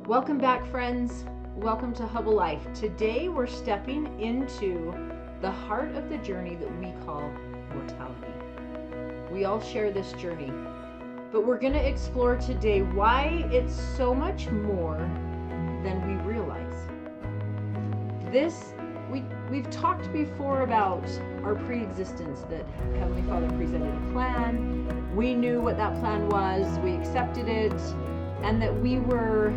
Welcome back, friends. Welcome to Hubble Life. Today we're stepping into the heart of the journey that we call mortality. We all share this journey, but we're going to explore today why it's so much more than we realize. We've talked before about our pre-existence, that Heavenly Father presented a plan. We knew what that plan was, we accepted it, and that we were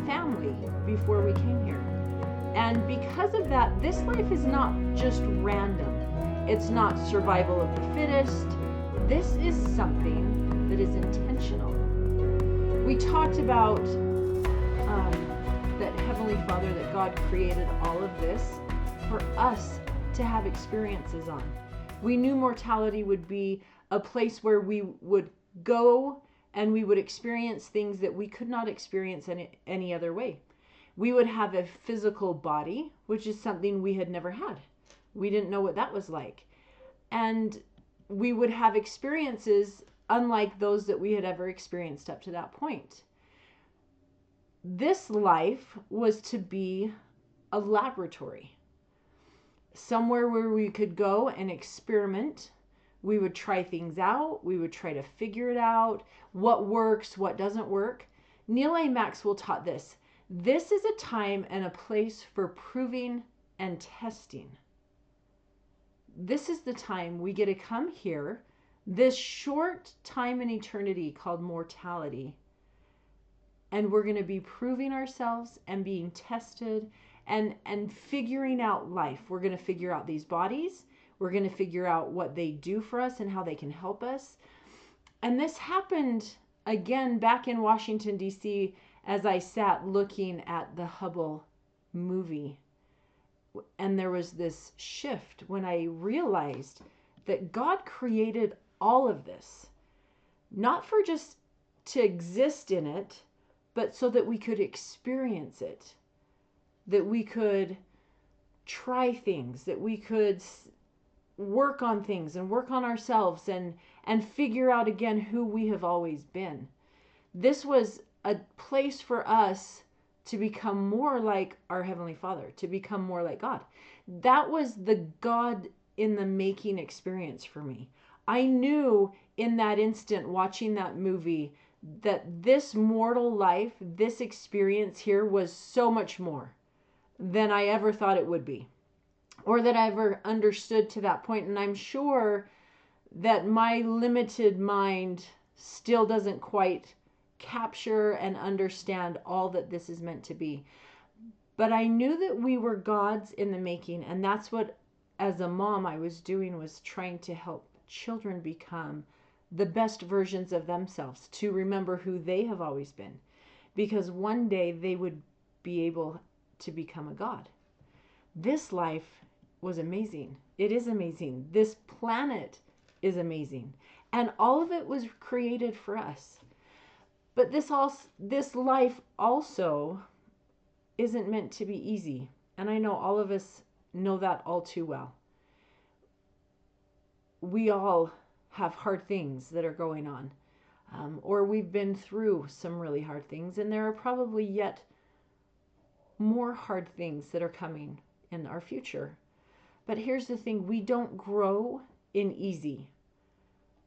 family before we came here. And because of that, this life is not just random. It's not survival of the fittest. This is something that is intentional. We talked about that Heavenly Father, that God created all of this for us to have experiences on. We knew mortality would be a place where we would go and we would experience things that we could not experience any other way. We would have a physical body, which is something we had never had. We didn't know what that was like. And we would have experiences unlike those that we had ever experienced up to that point. This life was to be a laboratory, somewhere where we could go and experiment. We would try things out. We would try to figure it out. What works, what doesn't work. Neil A. Maxwell taught this. This is a time and a place for proving and testing. This is the time we get to come here, this short time in eternity called mortality, and we're going to be proving ourselves and being tested and figuring out life. We're going to figure out these bodies. We're going to figure out what they do for us and how they can help us. And this happened again back in Washington, D.C., as I sat looking at the Hubble movie. And there was this shift when I realized that God created all of this, not for just to exist in it, but so that we could experience it, that we could try things, that we could work on things and work on ourselves and figure out again who we have always been. This was a place for us to become more like our Heavenly Father, to become more like God. That was the God in the making experience for me. I knew in that instant watching that movie that this mortal life, this experience here was so much more than I ever thought it would be, or that I ever understood to that point. And I'm sure that my limited mind still doesn't quite capture and understand all that this is meant to be. But I knew that we were God's in the making, and that's what, as a mom, I was doing, was trying to help children become the best versions of themselves, to remember who they have always been, because one day they would be able to become a God. This life was amazing. It is amazing. This planet is amazing. And all of it was created for us. But this life also isn't meant to be easy. And I know all of us know that all too well. We all have hard things that are going on. Or we've been through some really hard things. And there are probably yet more hard things that are coming in our future. But here's the thing, we don't grow in easy.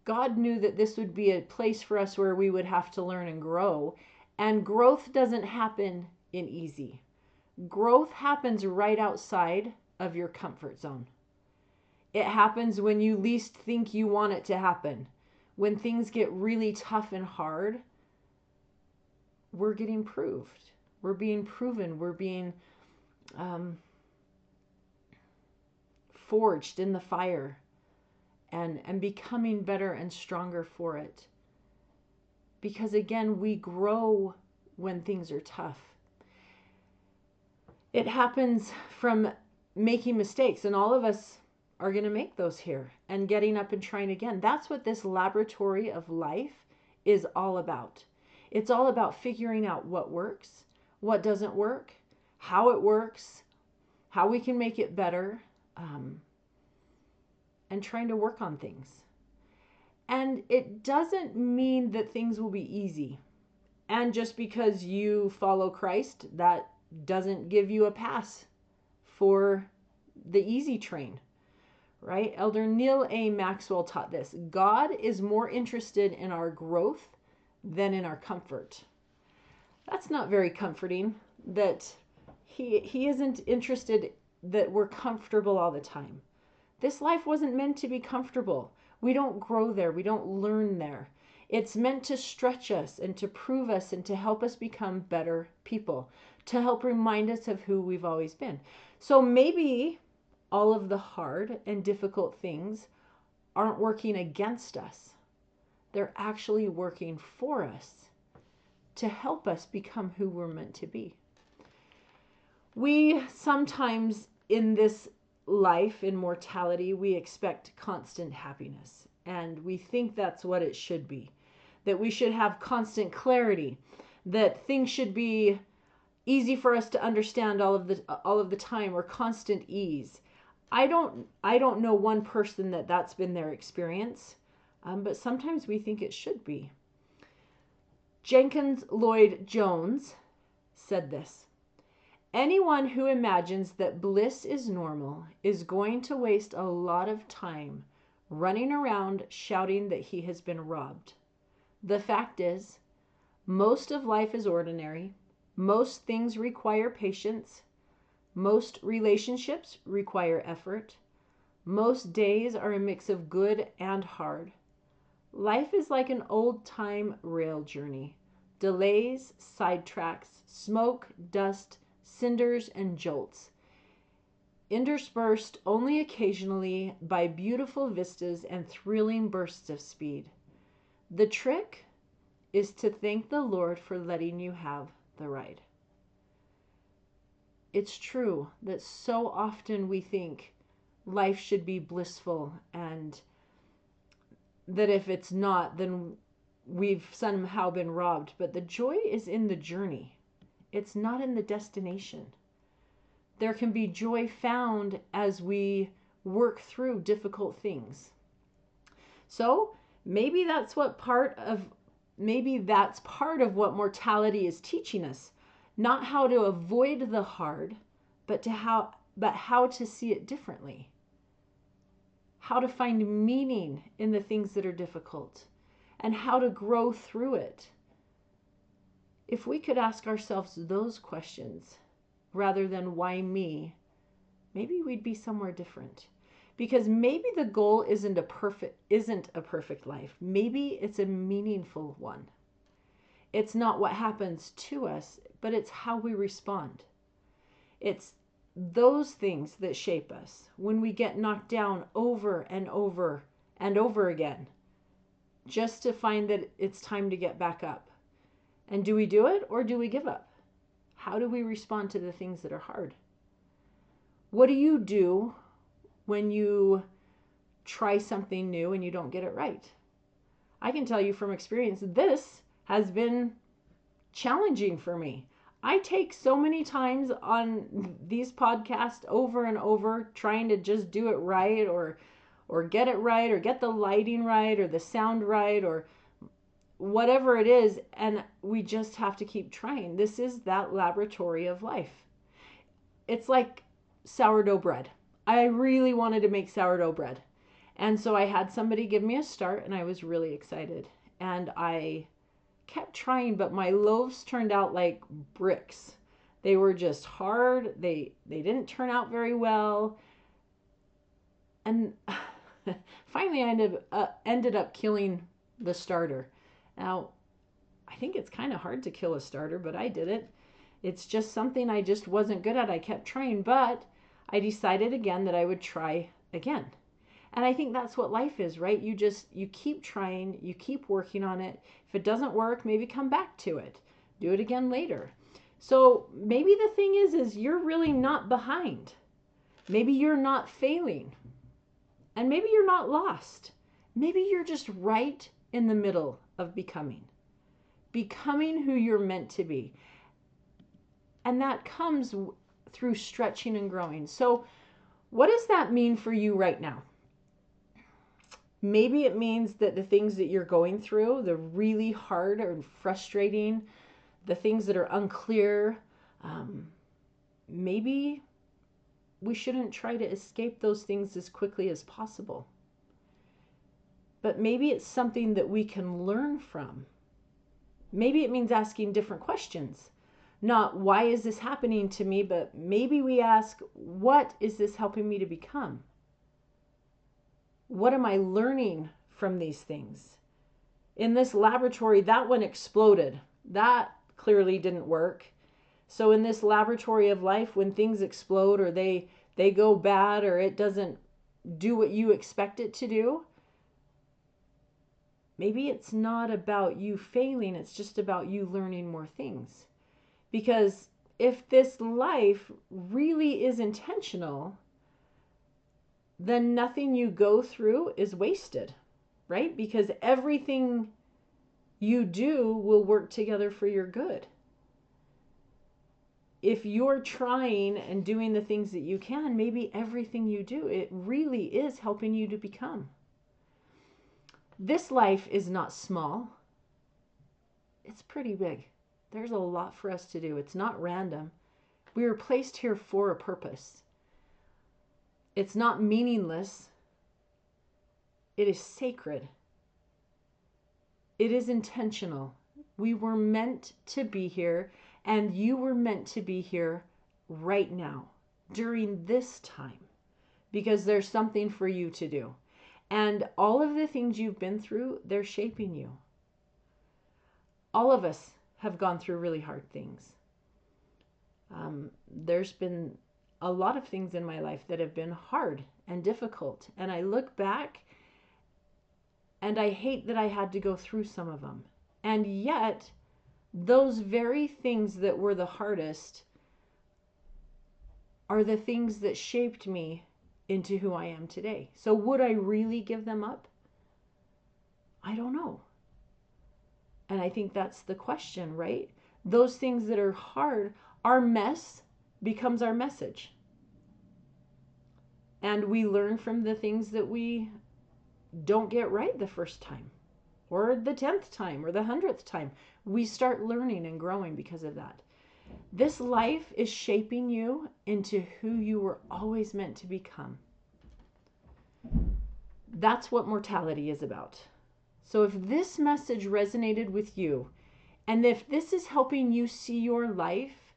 God knew that this would be a place for us where we would have to learn and grow. And growth doesn't happen in easy. Growth happens right outside of your comfort zone. It happens when you least think you want it to happen. When things get really tough and hard, we're getting proved. We're being proven. We're being forged in the fire and becoming better and stronger for it. Because again, we grow when things are tough. It happens from making mistakes, and all of us are going to make those here, and getting up and trying again. That's what this laboratory of life is all about. It's all about figuring out what works, what doesn't work, how it works, how we can make it better, and trying to work on things. And it doesn't mean that things will be easy. And just because you follow Christ, that doesn't give you a pass for the easy train, right? Elder Neil A. Maxwell taught this. God is more interested in our growth than in our comfort. That's not very comforting, that he isn't interested that we're comfortable all the time. This life wasn't meant to be comfortable. We don't grow there. We don't learn there. It's meant to stretch us and to prove us and to help us become better people, to help remind us of who we've always been. So maybe all of the hard and difficult things aren't working against us. They're actually working for us to help us become who we're meant to be. We sometimes in this life, in mortality, we expect constant happiness. And we think that's what it should be. That we should have constant clarity. That things should be easy for us to understand all of the time, or constant ease. I don't know one person that's been their experience, but sometimes we think it should be. Jenkins Lloyd Jones said this: anyone who imagines that bliss is normal is going to waste a lot of time running around shouting that he has been robbed. The fact is, most of life is ordinary. Most things require patience. Most relationships require effort. Most days are a mix of good and hard. Life is like an old-time rail journey. Delays, sidetracks, smoke, dust, cinders, and jolts, interspersed only occasionally by beautiful vistas and thrilling bursts of speed. The trick is to thank the Lord for letting you have the ride. It's true that so often we think life should be blissful, and that if it's not, then we've somehow been robbed. But the joy is in the journey. It's not in the destination. There can be joy found as we work through difficult things. So maybe that's part of what mortality is teaching us. Not how to avoid the hard, but how to see it differently. How to find meaning in the things that are difficult, and how to grow through it. If we could ask ourselves those questions rather than why me, maybe we'd be somewhere different. Because maybe the goal isn't a perfect life. Maybe it's a meaningful one. It's not what happens to us, but it's how we respond. It's those things that shape us when we get knocked down over and over and over again, just to find that it's time to get back up. And do we do it, or do we give up? How do we respond to the things that are hard? What do you do when you try something new and you don't get it right? I can tell you from experience, this has been challenging for me. I take so many times on these podcasts over and over trying to just do it right, or get it right, or get the lighting right, or the sound right, or whatever it is, and we just have to keep trying. This is that laboratory of life. It's like sourdough bread. I really wanted to make sourdough bread, and so I had somebody give me a start, and I was really excited, and I kept trying, but my loaves turned out like bricks. They were just hard. They didn't turn out very well, and finally I ended up killing the starter. Now, I think it's kind of hard to kill a starter, but I did it. It's just something I just wasn't good at. I kept trying, but I decided again that I would try again. And I think that's what life is, right? You keep trying, you keep working on it. If it doesn't work, maybe come back to it. Do it again later. So maybe the thing is you're really not behind. Maybe you're not failing. And maybe you're not lost. Maybe you're just right in the middle of becoming who you're meant to be. And that comes through stretching and growing. So what does that mean for you right now? Maybe it means that the things that you're going through, the really hard and frustrating, the things that are unclear, maybe we shouldn't try to escape those things as quickly as possible. But maybe it's something that we can learn from. Maybe it means asking different questions. Not why is this happening to me, but maybe we ask, what is this helping me to become? What am I learning from these things? In this laboratory, that one exploded. That clearly didn't work. So in this laboratory of life, when things explode or they go bad or it doesn't do what you expect it to do, maybe it's not about you failing, it's just about you learning more things. Because if this life really is intentional, then nothing you go through is wasted, right? Because everything you do will work together for your good. If you're trying and doing the things that you can, maybe everything you do, it really is helping you to become. This life is not small. It's pretty big. There's a lot for us to do. It's not random. We were placed here for a purpose. It's not meaningless. It is sacred. It is intentional. We were meant to be here, and you were meant to be here right now, during this time, because there's something for you to do. And all of the things you've been through, they're shaping you. All of us have gone through really hard things. There's been a lot of things in my life that have been hard and difficult. And I look back and I hate that I had to go through some of them. And yet, those very things that were the hardest are the things that shaped me into who I am today. So would I really give them up? I don't know. And I think that's the question, right? Those things that are hard, our mess becomes our message. And we learn from the things that we don't get right the first time, or the 10th time, or the 100th time. We start learning and growing because of that. This life is shaping you into who you were always meant to become. That's what mortality is about. So if this message resonated with you, and if this is helping you see your life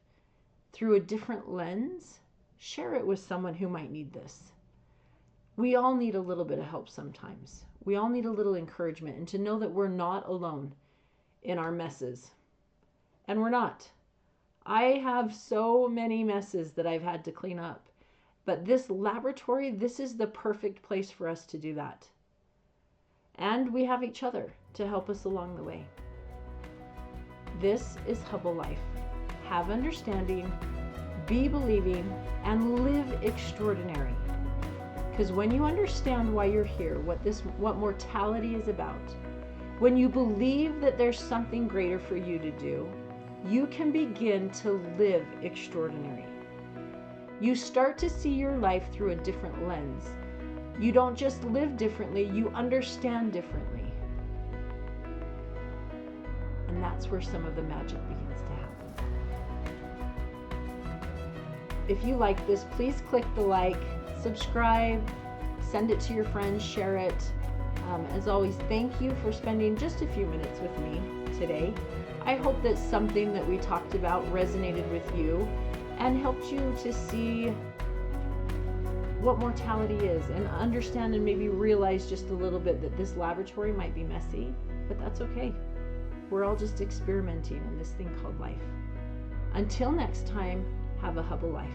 through a different lens, share it with someone who might need this. We all need a little bit of help sometimes. We all need a little encouragement, and to know that we're not alone in our messes. And we're not. I have so many messes that I've had to clean up. But this laboratory, this is the perfect place for us to do that. And we have each other to help us along the way. This is HUBBLElife. Have understanding, be believing, and live extraordinary. Because when you understand why you're here, what mortality is about, when you believe that there's something greater for you to do, you can begin to live extraordinary. You start to see your life through a different lens. You don't just live differently, you understand differently. And that's where some of the magic begins to happen. If you like this, please click the like, subscribe, send it to your friends, share it. As always, thank you for spending just a few minutes with me today. I hope that something that we talked about resonated with you and helped you to see what mortality is and understand and maybe realize just a little bit that this laboratory might be messy, but that's okay. We're all just experimenting in this thing called life. Until next time, have a HUBBLE life.